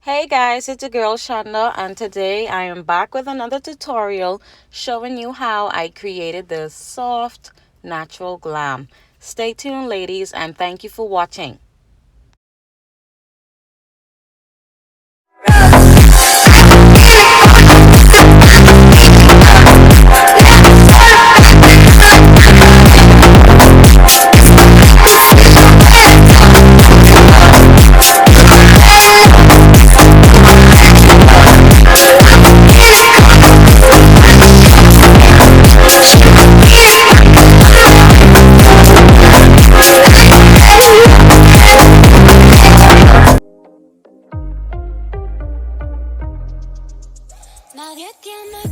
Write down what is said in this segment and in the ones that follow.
Hey guys, it's your girl Shanda, and today I am back with another tutorial showing you how I created this soft natural glam. Stay tuned ladies, and thank you for watching.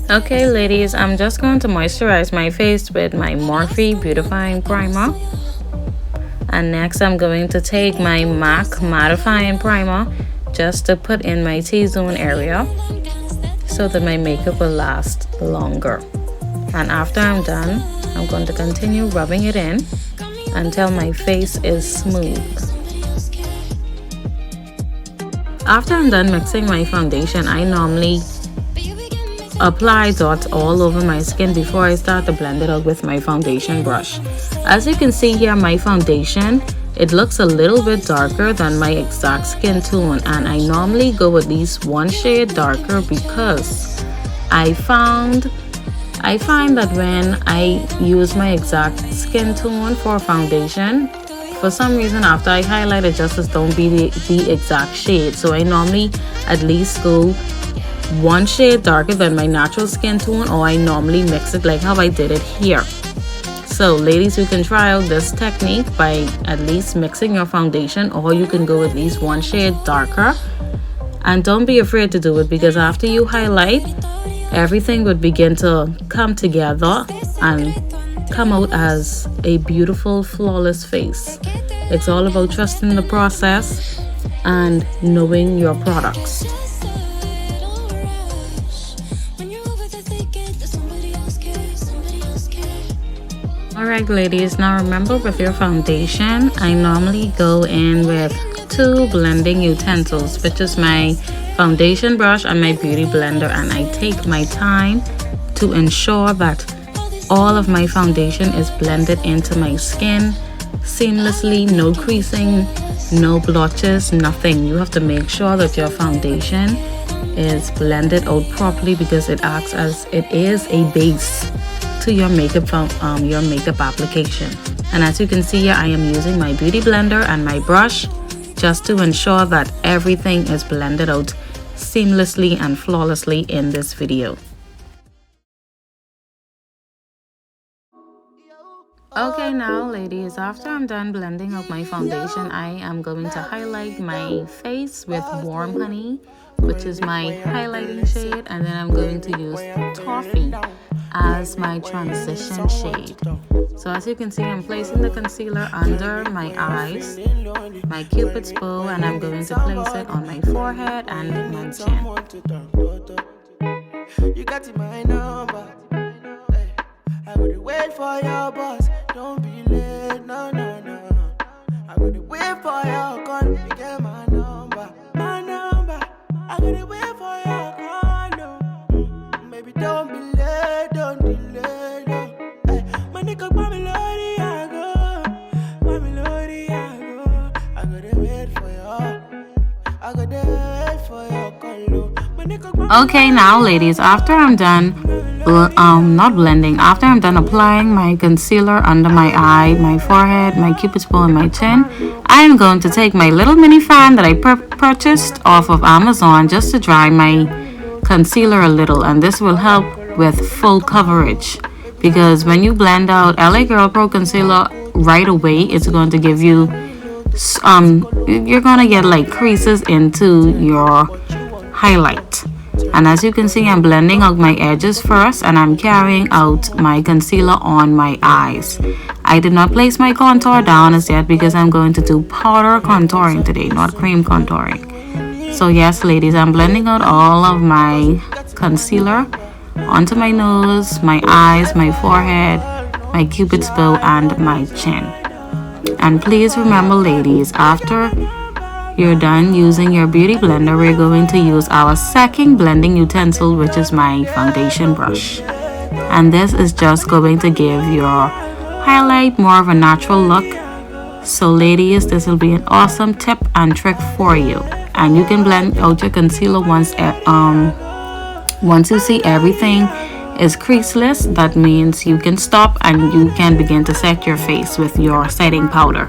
Okay ladies, I'm just going to moisturize my face with my Morphe beautifying primer. And next I'm going to take my MAC mattifying primer just to put in my T-zone area so that my makeup will last longer. And after I'm done, I'm going to continue rubbing it in until my face is smooth. After I'm done mixing my foundation, I normally apply dots all over my skin before I start to blend it out with my foundation brush. As you can see here, my foundation, it looks a little bit darker than my exact skin tone, and I normally go at least one shade darker because I find that when I use my exact skin tone for foundation, for some reason after I highlight it just don't be the exact shade. So I normally at least go one shade darker than my natural skin tone, or I normally mix it like how I did it here. So ladies, you can try out this technique by at least mixing your foundation, or you can go at least one shade darker. And don't be afraid to do it, because after you highlight, everything would begin to come together and come out as a beautiful, flawless face. It's all about trusting the process and knowing your products. Alright ladies, now remember with your foundation, I normally go in with two blending utensils, which is my foundation brush and my beauty blender, and I take my time to ensure that all of my foundation is blended into my skin seamlessly, no creasing, no blotches, nothing. You have to make sure that your foundation is blended out properly, because it acts as it is a base to your makeup application. And as you can see here, I am using my beauty blender and my brush just to ensure that everything is blended out seamlessly and flawlessly in this video. Okay, now ladies, after I'm done blending out my foundation, I am going to highlight my face with Warm Honey, which is my highlighting shade, and then I'm going to use Toffe as my transition shade. So as you can see, I'm placing the concealer under my eyes, my cupid's bow, and I'm going to place it on my forehead and my chin. You got my number. I would wait for your boss. Don't be late, no. I would wait for your call. You get my number. I would wait for your call. No. Maybe don't be late, don't delay, no. Hey, my nigga, my melody, I go. I gotta wait for your call. Okay, now ladies, after I'm done after I'm done applying my concealer under my eye, my forehead, my cupid's bow, and my chin, I am going to take my little mini fan that I purchased off of Amazon just to dry my concealer a little, and this will help with full coverage, because when you blend out LA Girl Pro Concealer right away, it's going to give you you're gonna get like creases into your highlight. And as you can see, I'm blending out my edges first, and I'm carrying out my concealer on my eyes. I did not place my contour down as yet because I'm going to do powder contouring today, not cream contouring. So yes ladies, I'm blending out all of my concealer onto my nose, my eyes, my forehead, my cupid's bow, and my chin. And please remember ladies, after you're done using your beauty blender, we're going to use our second blending utensil, which is my foundation brush. And this is just going to give your highlight more of a natural look. So ladies, this will be an awesome tip and trick for you. And you can blend out your concealer once you see everything is creaseless. That means you can stop and you can begin to set your face with your setting powder.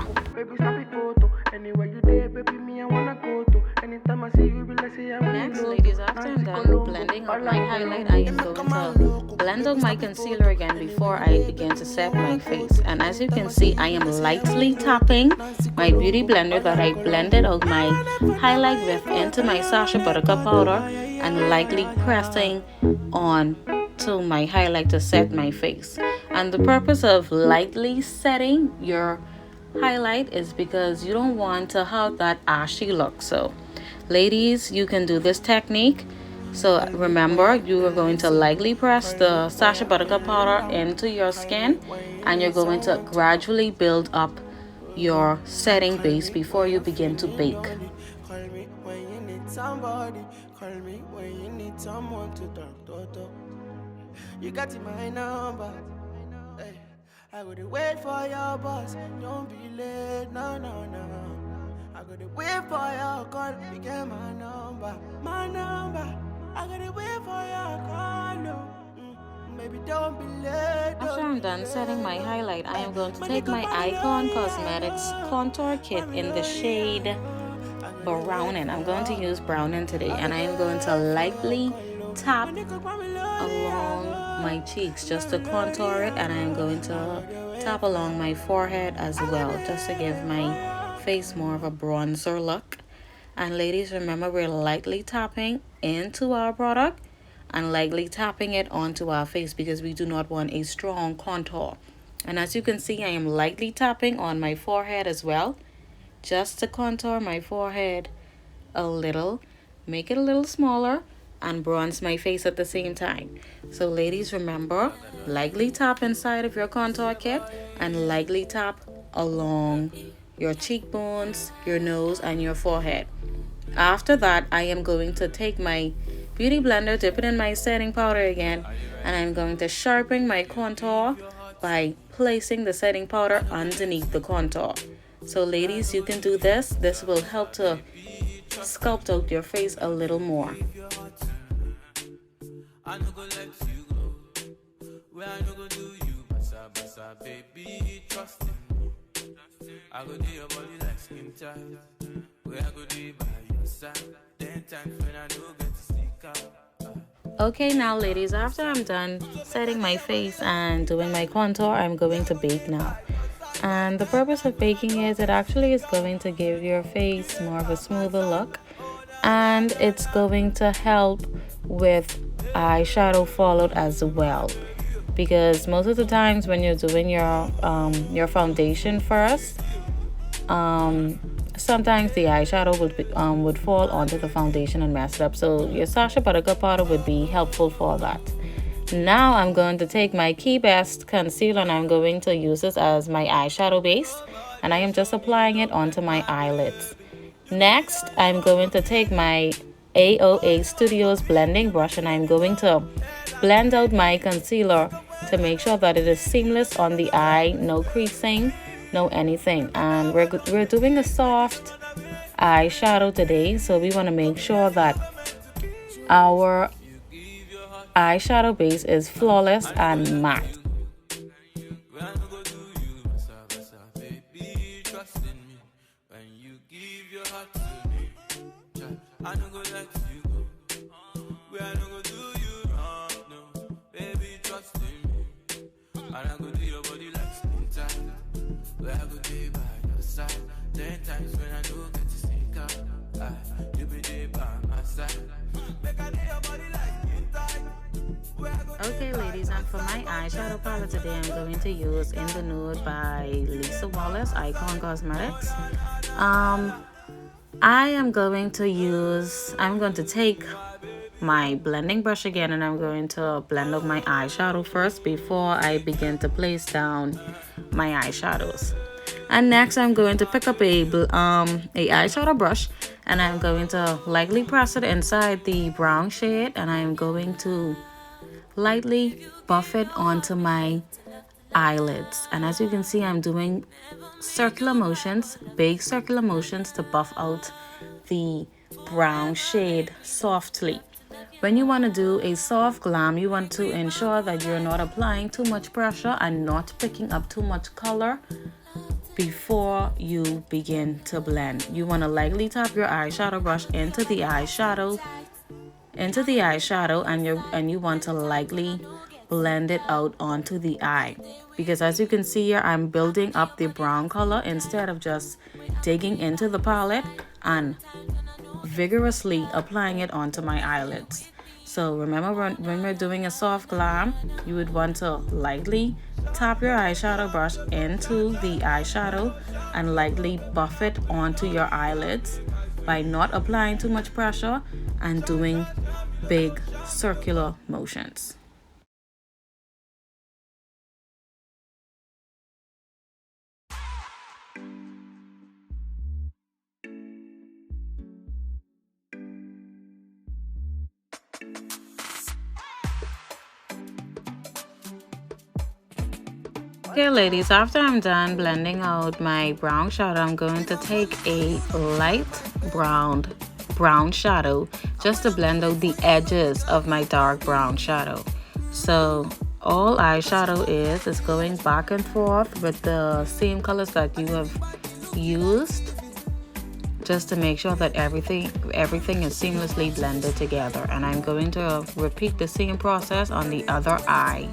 Next, ladies, after I'm done blending out my highlight, I am going to blend out my concealer again before I begin to set my face. And as you can see, I am lightly tapping my beauty blender that I blended out my highlight with into my Sacha Buttercup powder and lightly pressing on to my highlight to set my face. And the purpose of lightly setting your highlight is because you don't want to have that ashy look. So ladies, you can do this technique. So remember, you are going to lightly press the Sacha Buttercup powder into your skin, and you're going to gradually build up your setting base before you begin to bake. Call me when you need somebody. Call me when you need someone to talk to. You got my number. Hey, I gotta wait for your boss. Don't be late, no. I gotta wait for your call. You get my number. I gotta wait for your call. No. Maybe don't be late. After I'm done setting my highlight, I am going to take my Icon Cosmetics contour kit in the shade Browning. I'm going to use Browning today, and I am going to lightly tap along my cheeks just to contour it, and I am going to tap along my forehead as well just to give my face more of a bronzer look. And ladies, remember, we're lightly tapping into our product and lightly tapping it onto our face because we do not want a strong contour. And as you can see, I am lightly tapping on my forehead as well, just to contour my forehead a little, make it a little smaller, and bronze my face at the same time. So ladies, remember, lightly tap inside of your contour kit and lightly tap along your cheekbones, your nose, and your forehead. After that, I am going to take my beauty blender, dip it in my setting powder again, and I'm going to sharpen my contour by placing the setting powder underneath the contour. So ladies, you can do this. This will help to sculpt out your face a little more. Okay, now ladies, after I'm done setting my face and doing my contour, I'm going to bake now. And the purpose of baking is it actually is going to give your face more of a smoother look, and it's going to help with eyeshadow fallout as well, because most of the times when you're doing your foundation first, sometimes the eyeshadow would fall onto the foundation and mess it up. So your Sacha Buttercup powder would be helpful for that. Now I'm going to take my Key Best concealer and I'm going to use this as my eyeshadow base, and I am just applying it onto my eyelids. Next, I'm going to take my AOA Studio's blending brush and I'm going to blend out my concealer to make sure that it is seamless on the eye, no creasing, no anything. And we're doing a soft eyeshadow today, so we want to make sure that our eyeshadow base is flawless and matte. Okay ladies, and for my eyeshadow palette today, I'm going to use In the Nude by Lisa Wallace, Icon Cosmetics. I'm going to take my blending brush again and I'm going to blend out my eyeshadow first before I begin to place down my eyeshadows. And next I'm going to pick up a eyeshadow brush, and I'm going to lightly press it inside the brown shade, and I'm going to lightly buff it onto my eyelids. And as you can see, I'm doing circular motions, big circular motions, to buff out the brown shade softly. When you want to do a soft glam, you want to ensure that you're not applying too much pressure and not picking up too much color before you begin to blend. You want to lightly tap your eyeshadow brush into the eyeshadow, and you want to lightly blend it out onto the eye, because as you can see here, I'm building up the brown color instead of just digging into the palette and vigorously applying it onto my eyelids. So remember, when we're doing a soft glam, you would want to lightly tap your eyeshadow brush into the eyeshadow and lightly buff it onto your eyelids by not applying too much pressure and doing big circular motions. Okay ladies, after I'm done blending out my brown shadow, I'm going to take a light brown shadow just to blend out the edges of my dark brown shadow. So all eyeshadow is going back and forth with the same colors that you have used, just to make sure that everything is seamlessly blended together. And I'm going to repeat the same process on the other eye.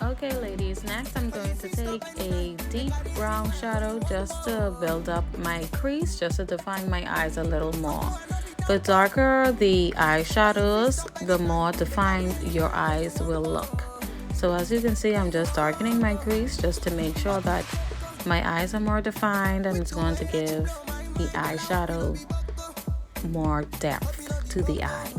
Okay ladies, next I'm going to take a deep brown shadow just to build up my crease, just to define my eyes a little more. The darker the eyeshadows, the more defined your eyes will look. So as you can see, I'm just darkening my crease just to make sure that my eyes are more defined, and it's going to give the eyeshadow more depth to the eye.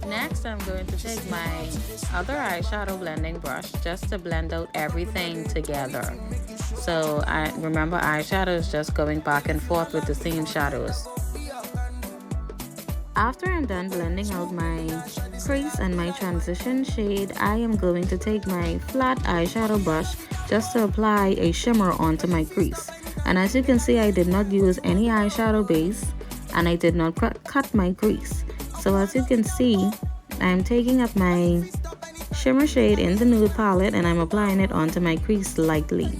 Next, I'm going to take my other eyeshadow blending brush just to blend out everything together. So I remember, eyeshadow is just going back and forth with the same shadows. After I'm done blending out my crease and my transition shade, I am going to take my flat eyeshadow brush just to apply a shimmer onto my crease. And as you can see, I did not use any eyeshadow base, and I did not cut my crease. So as you can see, I'm taking up my shimmer shade in the nude palette and I'm applying it onto my crease lightly.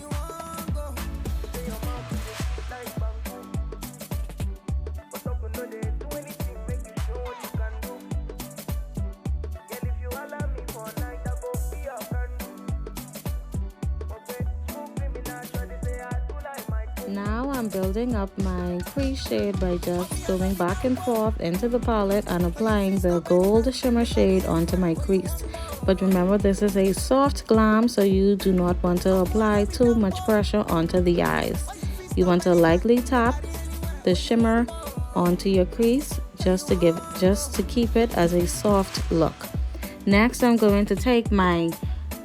Now I'm building up my crease shade by just going back and forth into the palette and applying the gold shimmer shade onto my crease. But remember, this is a soft glam, so you do not want to apply too much pressure onto the eyes. You want to lightly tap the shimmer onto your crease just to keep it as a soft look. Next, I'm going to take my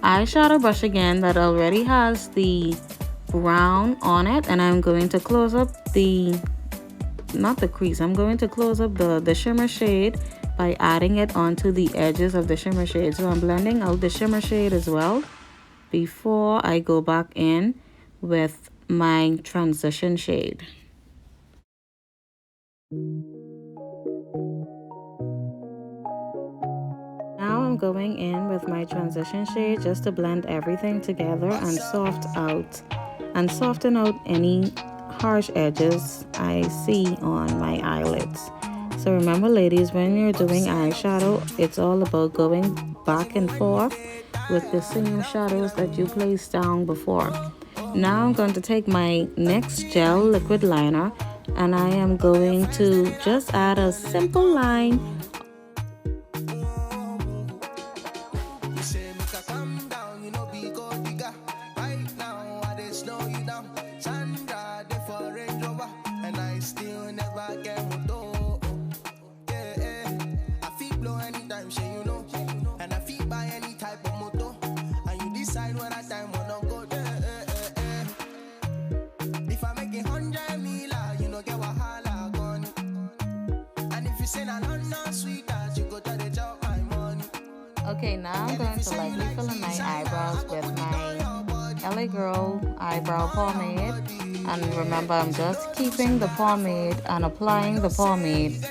eyeshadow brush again that already has the brown on it, and I'm going to close up not the crease, I'm going to close up the shimmer shade by adding it onto the edges of the shimmer shade. So I'm blending out the shimmer shade as well before I go back in with my transition shade. Now I'm going in with my transition shade just to blend everything together and soften out any harsh edges I see on my eyelids. So remember ladies, when you're doing eyeshadow, it's all about going back and forth with the same shadows that you placed down before. Now I'm going to take my NYX gel liquid liner and I am going to just add a simple line Sandra, they for Range Rover, and I still never get moto. Yeah, yeah. I feel blow anytime, she you know, and I feel buy any type of moto, and you decide when I time when don't go. Yeah, yeah, yeah. If I make 100 mila, you know get wahala gone, and if you say na London sweetheart, you go to the job my money. Okay, now I'm going to lightly fill in my eyebrows with my LA Girl eyebrow pomade. And remember, I'm just keeping the pomade and applying the pomade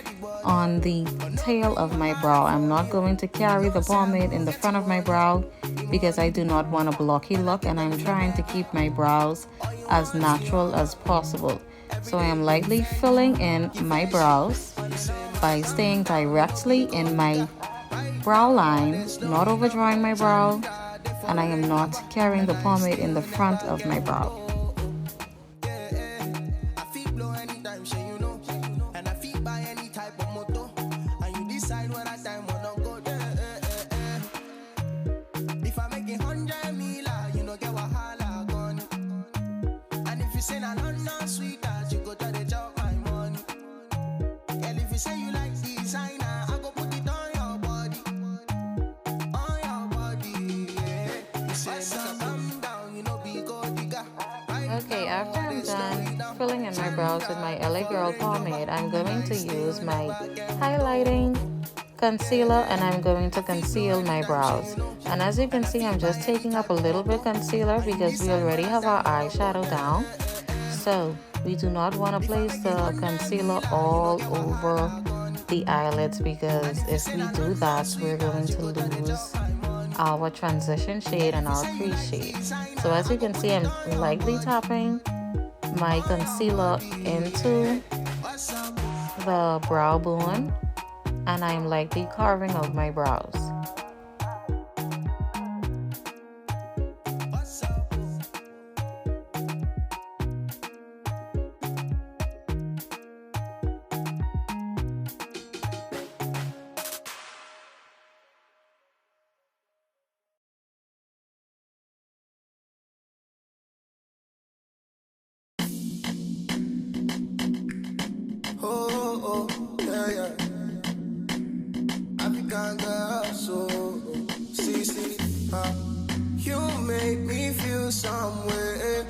on the tail of my brow. I'm not going to carry the pomade in the front of my brow because I do not want a blocky look, and I'm trying to keep my brows as natural as possible. So I am lightly filling in my brows by staying directly in my brow line, not overdrawing my brow, and I am not carrying the pomade in the front of my brow. Okay, after I'm done filling in my brows with my LA Girl pomade, I'm going to use my highlighting concealer and I'm going to conceal my brows. And as you can see, I'm just taking up a little bit concealer because we already have our eyeshadow down. So we do not want to place the concealer all over the eyelids, because if we do that, we're going to lose our transition shade and our crease shade. So as you can see, I'm lightly tapping my concealer into the brow bone and I'm lightly carving out my brows. Oh, yeah, yeah. African girl, so see, you make me feel some way,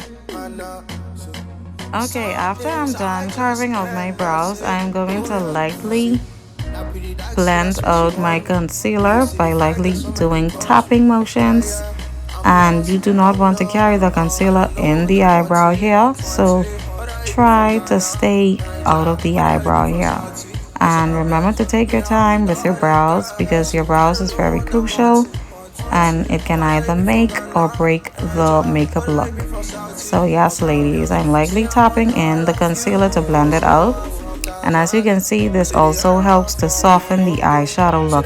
Okay, after I'm done carving out my brows, I'm going to lightly blend out my concealer by lightly doing tapping motions. And you do not want to carry the concealer in the eyebrow here, so try to stay out of the eyebrow here. And remember to take your time with your brows, because your brows is very crucial and it can either make or break the makeup look. So yes, ladies, I'm lightly tapping in the concealer to blend it out. And as you can see, this also helps to soften the eyeshadow look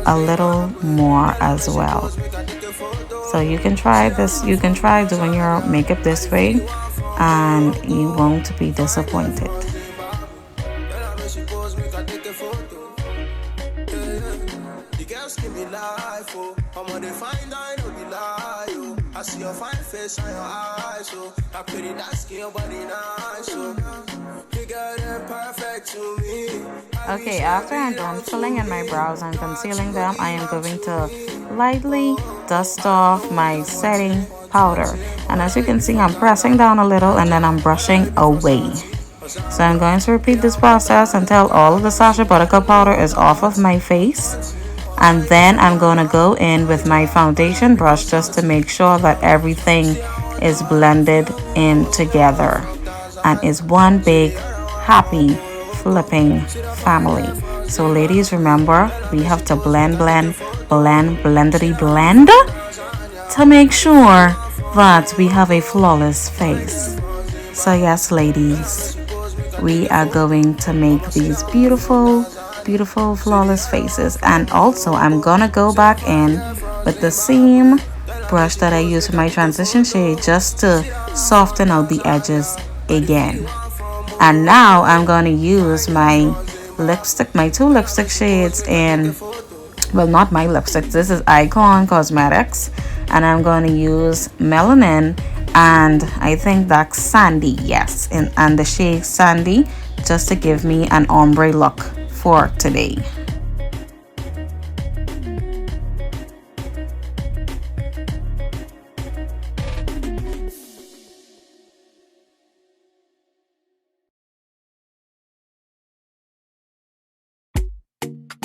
a little more as well. So you can try this, you can try doing your makeup this way and you won't be disappointed. I see your fine face on your eyes, so I pretty that skin body nice, so you got it perfect to me. Okay, after I'm done filling in my brows and concealing them, I am going to lightly dust off my setting powder. And as you can see, I'm pressing down a little and then I'm brushing away. So I'm going to repeat this process until all of the Sacha Buttercup powder is off of my face. And then I'm going to go in with my foundation brush just to make sure that everything is blended in together and is one big happy flipping family. So ladies, remember, we have to blend blendity blend to make sure that we have a flawless face. So yes, ladies, we are going to make these beautiful flawless faces. And also I'm gonna go back in with the same brush that I used for my transition shade just to soften out the edges again. And now I'm gonna use my lipstick, my two lipstick shades in, well, not my lipstick, this is Icon Cosmetics, and I'm going to use Melanin and I think that's sandy, yes, and the shade sandy, just to give me an ombre look for today.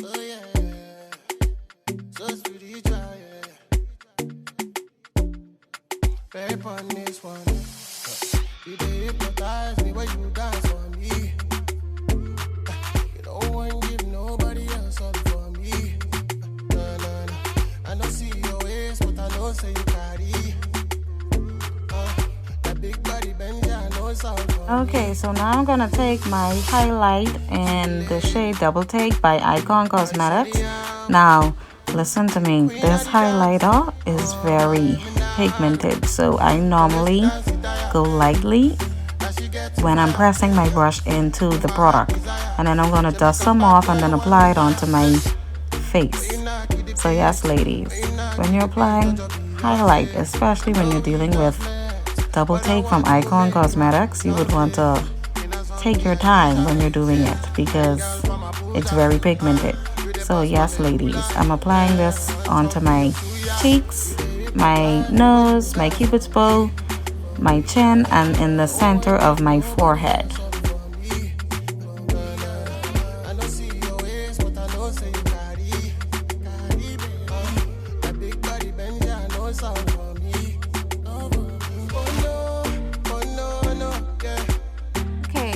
Oh yeah, so spiritual, yeah. Pay on this one. You dey hypnotize me when you dance for me. You don't want to give nobody else up for me. Nah, nah, nah. I don't see your waist, but I know say you carry. That big body bend, I know it's all for Okay, so now I'm gonna take my highlight in the shade Double Take by Icon Cosmetics. Now, listen to me. This highlighter is very pigmented, so I normally go lightly when I'm pressing my brush into the product, and then I'm gonna dust some off and then apply it onto my face. So yes, ladies, when you're applying highlight, especially when you're dealing with Double Take from Icon Cosmetics, you would want to take your time when you're doing it because it's very pigmented. So yes, ladies, I'm applying this onto my cheeks, my nose, my cupid's bow, my chin, and in the center of my forehead.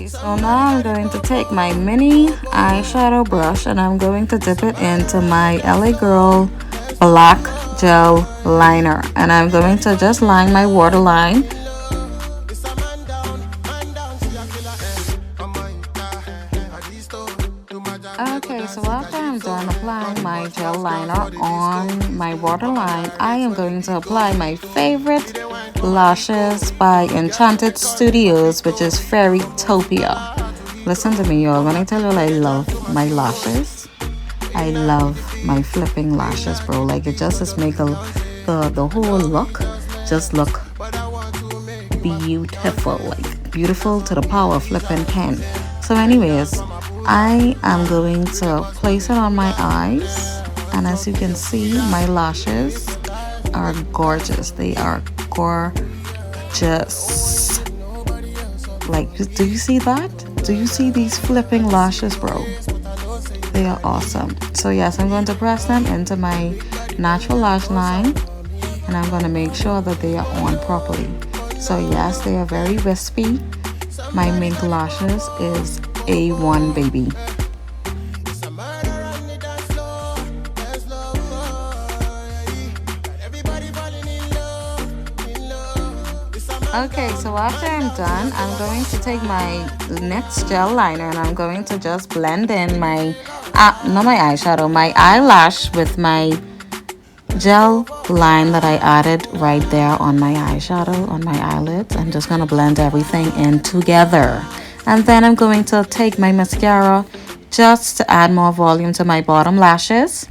So now I'm going to take my mini eyeshadow brush and I'm going to dip it into my LA Girl black gel liner, and I'm going to just line my waterline. Okay, so after I'm done applying my gel liner on my waterline, I am going to apply my favorite lashes by Enchanted Studios, which is Fairytopia. Listen to me, y'all. When I tell you I love my lashes, I love my flipping lashes, bro. Like, it just make the whole look just look beautiful, like beautiful to the power of flipping 10. So anyways, I am going to place it on my eyes, and as you can see, my lashes are gorgeous. They are gorgeous. Like, do you see that? Do you see these flipping lashes, bro? They are awesome. So yes, I'm going to press them into my natural lash line, and I'm going to make sure that they are on properly. So yes, they are very wispy. My mink lashes is A1, baby. Okay, so after I'm done, I'm going to take my next gel liner and I'm going to just blend in my, not my eyeshadow, my eyelash with my gel line that I added right there on my eyeshadow, on my eyelids. I'm just going to blend everything in together. And then I'm going to take my mascara just to add more volume to my bottom lashes.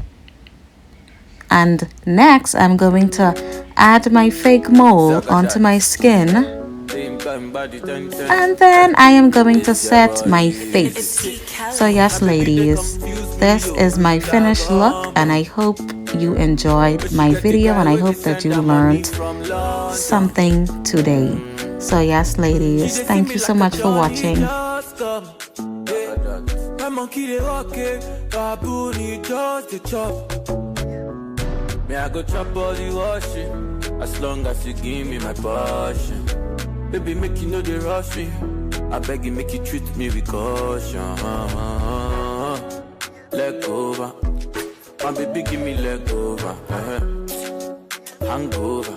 And next, I'm going to add my fake mole onto my skin. And then I am going to set my face. So yes, ladies, this is my finished look, and I hope you enjoyed my video, and I hope that you learned something today. So yes, ladies, thank you so much for watching. May I go chop all the washing, as long as you give me my passion. Baby, make you know the rush me. I beg you, make you treat me with caution. Leg over, my baby, give me leg over. Hangover.